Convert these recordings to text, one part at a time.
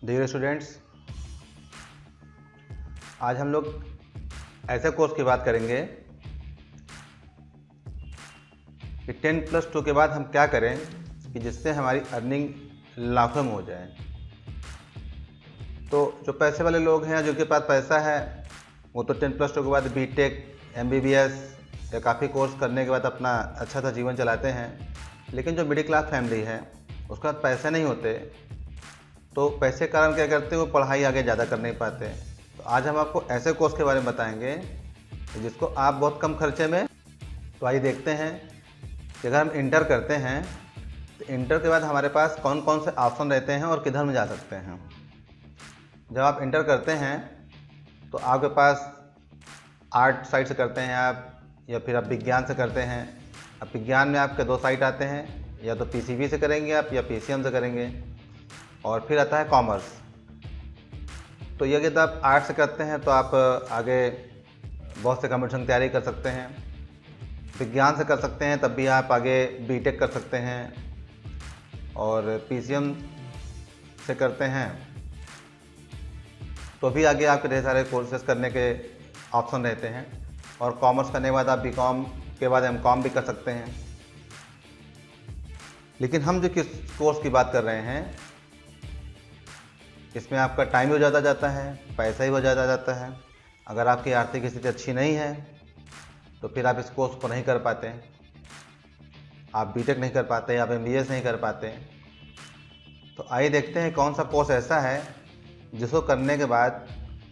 Dear students, आज हम लोग ऐसे कोर्स की बात करेंगे कि 10+2 के बाद हम क्या करें कि जिससे हमारी अर्निंग लाखों में हो जाए। तो जो पैसे वाले लोग हैं, जिनके पास पैसा है, वो तो 10+2 के बाद बीटेक, MBBS या काफ़ी कोर्स करने के बाद अपना अच्छा सा जीवन चलाते हैं। लेकिन जो मिडिल क्लास फैमिली है, उसके पास पैसे नहीं होते, तो पैसे के कारण क्या करते हैं, वो पढ़ाई आगे ज़्यादा कर नहीं पाते। तो आज हम आपको ऐसे कोर्स के बारे में बताएंगे जिसको आप बहुत कम खर्चे में। तो आइए देखते हैं कि अगर हम इंटर करते हैं तो इंटर के बाद हमारे पास कौन कौन से ऑप्शन रहते हैं और किधर में जा सकते हैं। जब आप इंटर करते हैं तो आपके पास आर्ट साइड से करते हैं आप, या फिर आप विज्ञान से करते हैं। अब विज्ञान में आपके दो साइट आते हैं, या तो PCB से करेंगे आप या PCM से करेंगे। और फिर आता है कॉमर्स। तो ये यदि आप आर्ट से करते हैं तो आप आगे बहुत से कंपटीशन की तैयारी कर सकते हैं। विज्ञान से कर सकते हैं तब भी आप आगे बीटेक कर सकते हैं। और PCM से करते हैं तो भी आगे आपके ढेर सारे कोर्सेज करने के ऑप्शन रहते हैं। और कॉमर्स करने के बाद आप BCom के बाद MCom भी कर सकते हैं। लेकिन हम जो किस कोर्स की बात कर रहे हैं, इसमें आपका टाइम भी ज़्यादा जाता है, पैसा ही बहुत ज़्यादा जाता है। अगर आपकी आर्थिक स्थिति अच्छी नहीं है तो फिर आप इस कोर्स को नहीं कर पाते, आप बीटेक नहीं कर पाते, आप MBBS नहीं कर पाते। तो आइए देखते हैं कौन सा कोर्स ऐसा है जिसको करने के बाद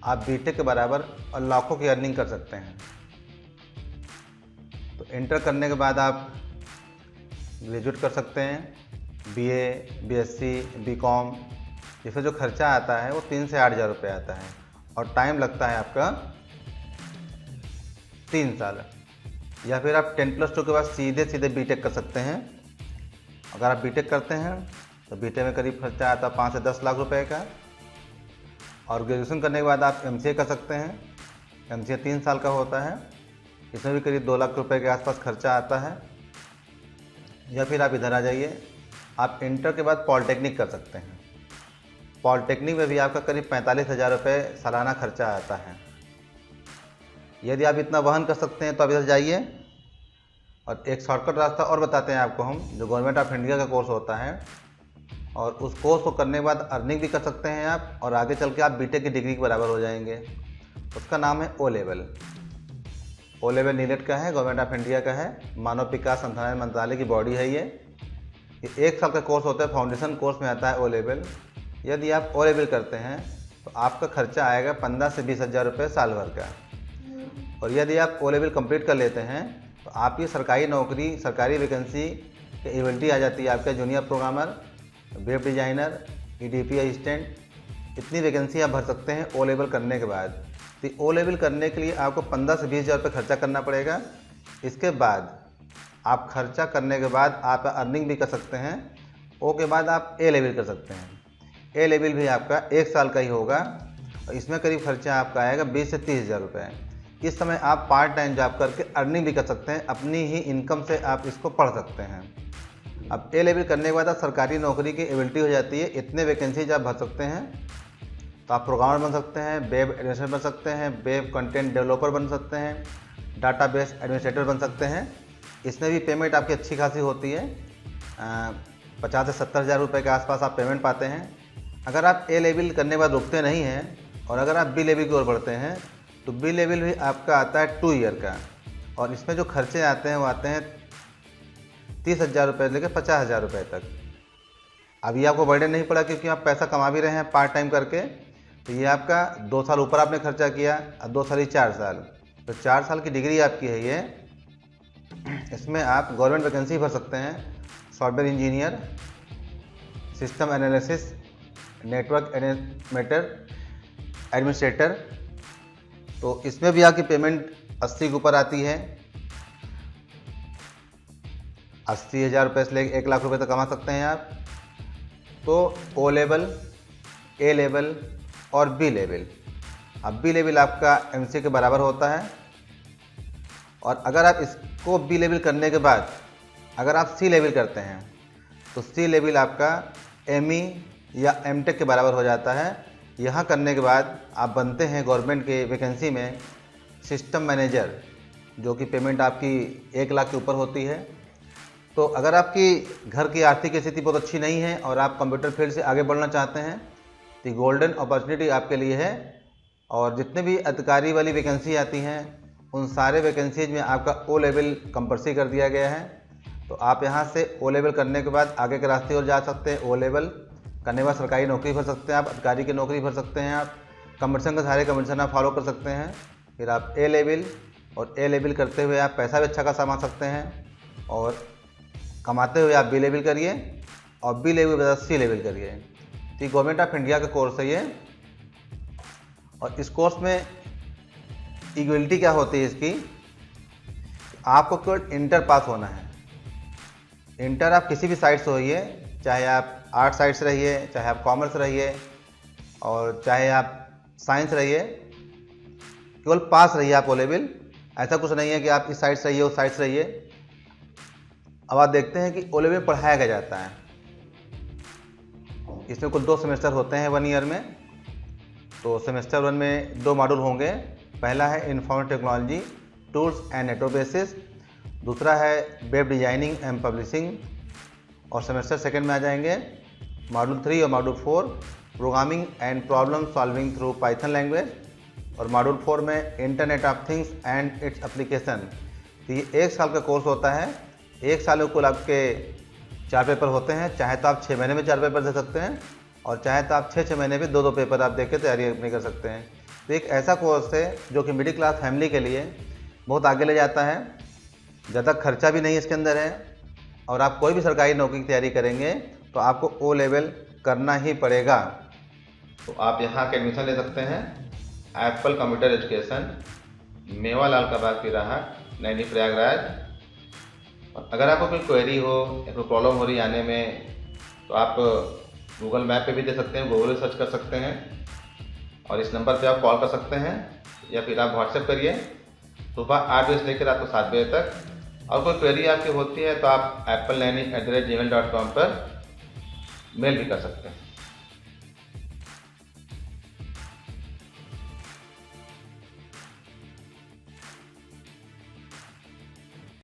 आप बीटेक के बराबर और लाखों की अर्निंग कर सकते हैं। तो इंटर करने के बाद आप ग्रेजुएट कर सकते हैं, BA, BSc, BCom। जिससे जो खर्चा आता है वो 3 से 8 हज़ार रुपये आता है और टाइम लगता है आपका 3 साल। या फिर आप 10+2 के बाद सीधे बीटेक कर सकते हैं। अगर आप बीटेक करते हैं तो बीटेक में करीब खर्चा आता है 5 से 10 लाख रुपए का। और ग्रेजुएशन करने के बाद आप MCA कर सकते हैं। MCA 3 साल का होता है, इसमें भी करीब 2 लाख रुपए के आसपास खर्चा आता है। या फिर आप इधर आ जाइए, आप इंटर के बाद पॉलिटेक्निक कर सकते हैं। पॉलिटेक्निक में भी आपका करीब 45 हज़ार रुपये सालाना खर्चा आता है। यदि आप इतना वहन कर सकते हैं तो आप इधर जाइए। और एक शॉर्टकट रास्ता और बताते हैं आपको हम, जो गवर्नमेंट ऑफ इंडिया का कोर्स होता है, और उस कोर्स को करने के बाद अर्निंग भी कर सकते हैं आप, और आगे चल के आप बीटेक की डिग्री के बराबर हो जाएंगे। उसका नाम है O लेवल नीलेट का है, गवर्नमेंट ऑफ इंडिया का है, मानव विकास संसाधन मंत्रालय की बॉडी है। ये 1 साल का कोर्स होता है, फाउंडेशन कोर्स में आता है O लेवल। यदि आप O लेवल करते हैं तो आपका खर्चा आएगा 15 से 20 हज़ार रुपये साल भर का। और यदि आप O लेवल कंप्लीट कर लेते हैं तो आपकी सरकारी नौकरी, सरकारी वैकेंसी की एलिजिबिलिटी आ जाती है। आपका junior programmer, web designer, EDP assistant, इतनी वैकेंसी आप भर सकते हैं O लेवल करने के बाद। तो O लेवल करने के लिए आपको 15 से 20 हज़ार रुपये खर्चा करना पड़ेगा। इसके बाद आप खर्चा करने के बाद आप अर्निंग भी कर सकते हैं। O के बाद आप A लेवल कर सकते हैं। A लेवल भी आपका 1 साल का ही होगा और इसमें करीब खर्चा आपका आएगा 20 से 30 हज़ार रुपये। इस समय आप पार्ट टाइम जॉब करके अर्निंग भी कर सकते हैं, अपनी ही इनकम से आप इसको पढ़ सकते हैं। अब A लेवल करने के बाद आप सरकारी नौकरी की एबिलिटी हो जाती है, इतने वैकेंसीज आप भर सकते हैं। तो आप प्रोग्रामर बन सकते हैं, वेब एडमिनिस्ट्रेटर बन सकते हैं, वेब कंटेंट डेवलपर बन सकते हैं, डाटाबेस एडमिनिस्ट्रेटर बन सकते हैं। इसमें भी पेमेंट आपकी अच्छी खासी होती है, 50 से 70 हज़ार रुपये के आसपास आप पेमेंट पाते हैं। अगर आप A लेवल करने के बाद रुकते नहीं हैं और अगर आप B लेवल की ओर बढ़ते हैं तो B लेवल भी आपका आता है 2 ईयर का। और इसमें जो खर्चे आते हैं वो आते हैं 30 हज़ार रुपये लेकर 50 हज़ार रुपये तक। अभी आपको बर्डन नहीं पड़ा क्योंकि आप पैसा कमा भी रहे हैं पार्ट टाइम करके। तो ये आपका 2 साल ऊपर आपने खर्चा किया, अब 2 साल ही 4 साल, तो 4 साल की डिग्री आपकी है ये। इसमें आप गवर्नमेंट वैकेंसी भर सकते हैं, software engineer, system analysis, network administrator. तो इसमें भी आपकी पेमेंट 80 के ऊपर आती है। 80 हज़ार रुपये से लेकर 1 लाख रुपये तक कमा सकते हैं आप। तो O लेवल, A लेवल और B लेवल। अब B लेवल आपका MCA के बराबर होता है। और अगर आप इसको B लेवल करने के बाद अगर आप C लेवल करते हैं तो C लेवल आपका ME या एमटेक के बराबर हो जाता है। यहाँ करने के बाद आप बनते हैं गवर्नमेंट के वैकेंसी में सिस्टम मैनेजर, जो कि पेमेंट आपकी 1 लाख के ऊपर होती है। तो अगर आपकी घर की आर्थिक स्थिति बहुत अच्छी नहीं है और आप कंप्यूटर फील्ड से आगे बढ़ना चाहते हैं तो गोल्डन अपॉर्चुनिटी आपके लिए है। और जितने भी अधिकारी वाली वैकेंसी आती हैं उन सारे वैकेंसीज में आपका ओ लेवल कंपल्सरी कर दिया गया है। तो आप यहाँ से ओ लेवल करने के बाद आगे के रास्ते और जा सकते हैं। ओ लेवल करने के बाद सरकारी नौकरी भर सकते हैं आप, अधिकारी की नौकरी भर सकते हैं आप, कंपटीशन के सारे कंपटीशन आप फॉलो कर सकते हैं। फिर आप ए लेवल, और ए लेवल करते हुए आप पैसा भी अच्छा खासा कमा सकते हैं, और कमाते हुए आप बी लेवल करिए, और बी लेवल के बाद सी लेवल करिए। तो ये गवर्नमेंट ऑफ इंडिया का कोर्स है ये। और इस कोर्स में इक्वलिटी क्या होती है इसकी, आपको केवल इंटर पास होना है। इंटर आप किसी भी साइड से होइए, चाहे आप आर्ट साइड से रहिए, चाहे आप कॉमर्स रहिए, और चाहे आप साइंस रहिए, केवल पास रहिए आप ओ लेवल। ऐसा कुछ नहीं है कि आप इस साइड से रहिए उस साइड से रहिए। अब आप देखते हैं कि ओ लेवल पढ़ाया क्या जाता है। इसमें कुल 2 सेमेस्टर होते हैं 1 ईयर में। तो सेमेस्टर 1 में 2 मॉड्यूल होंगे। पहला है information technology tools and databases, दूसरा है वेब डिजाइनिंग एंड पब्लिशिंग। और सेमेस्टर 2 में आ जाएंगे मॉड्यूल 3 और module 4 programming and problem solving through Python language, और मॉड्यूल 4 में internet of things and its application. तो ये 1 साल का कोर्स होता है। 1 साल में कुल आपके 4 पेपर होते हैं। चाहे तो आप 6 महीने में 4 पेपर दे सकते हैं, और चाहे तो आप 6 महीने में 2 पेपर आप देख के तैयारी अपनी कर सकते हैं। तो एक ऐसा कोर्स है जो कि मिडिल क्लास फैमिली के लिए बहुत आगे ले जाता है। ज़्यादा खर्चा भी नहीं इसके अंदर है, और आप कोई भी सरकारी नौकरी की तैयारी करेंगे तो आपको ओ लेवल करना ही पड़ेगा। तो आप यहाँ के एडमिशन ले सकते हैं एप्पल कंप्यूटर एजुकेशन, मेवालाल का बाग तिराहा, नैनी प्रयागराज। और अगर आपको कोई क्वेरी हो या कोई प्रॉब्लम हो रही है आने में, तो आप गूगल मैप पे भी दे सकते हैं, गूगल पे सर्च कर सकते हैं, और इस नंबर पे आप कॉल कर सकते हैं, या फिर आप व्हाट्सएप करिए सुबह 8 बजे से लेकर रात को 7 बजे तक। और कोई क्वेरी आपकी होती है तो आप applenaini@gmail.com पर मेल भी कर सकते हैं।